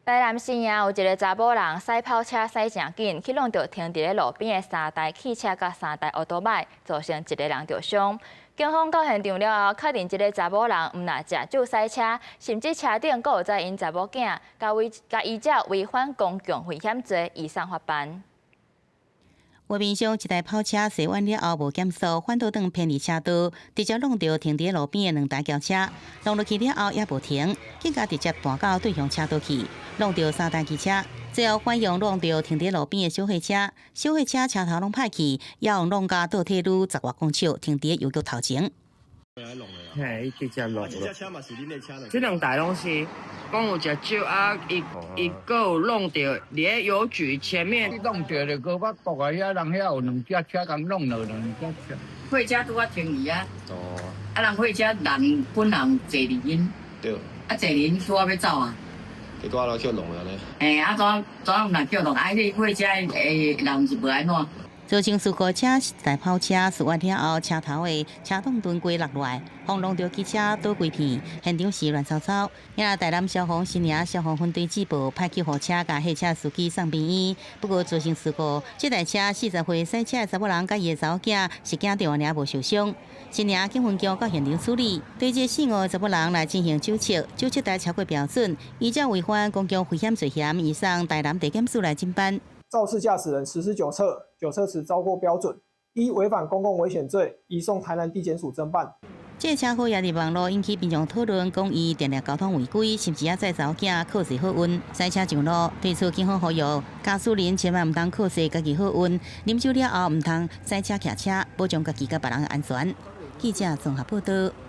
台南市也有一个查某人驶跑车驶正紧，去弄到停伫咧路边的3台汽车甲3台奥多麦，造成1个人受伤。警方到现场了后，确认这个查某人毋但食酒驶车，甚至车顶阁有载因查某囝，甲依照违反公共危险罪移送法办。画面上，一台跑车驶弯了后无减速，反倒转偏离车道，直接弄到停伫路边的2台轿车，弄落去了后也无停，更加直接搬到对向车道去，弄到3台汽车，最后反用弄到停伫路边的小货车，小货车车头拢歹去，也用弄到倒铁路10外公尺，停伫邮局头前。嘿，伊直接弄。这车嘛是恁的车这2台拢是。讲有食酒啊，伊个有弄到咧邮局前面，弄到就个我国外遐人遐有2架车共弄了2架车。货车拄啊停去啊，哦，啊人货车人本人坐伫因，对，啊坐伫因拄啊要走啊，结果老叫弄了呢。哎，啊怎毋若叫弄？啊，你货车人是无安怎？造成事故车是台跑车驶完了后，车头的车挡墩规落来，轰弄到汽车倒规片，现场是乱糟糟。因台南消防新营消防分队接报，派救护车甲货车司机送病院。不过造成事故，这台车40岁驶车的查某人甲伊的查某囝是惊到尔无受伤。新营警分局到现场处理，对这4个查某人来进行酒测，酒测台超过标准，依照违反公共危险罪嫌，移送台南地检署来侦办。肇事驾驶人实施酒测，酒测时超过标准，依违反公共危险罪移送台南地检署侦办。这车祸也伫网络引起民众讨论，讲伊电力交通违规，甚至载查某囝考试好运，赛车上路。对此，警方呼吁驾驶人千万唔通考试家己好运，啉酒了后唔通赛车骑车，保障家己甲别人的安全。记者综合报道。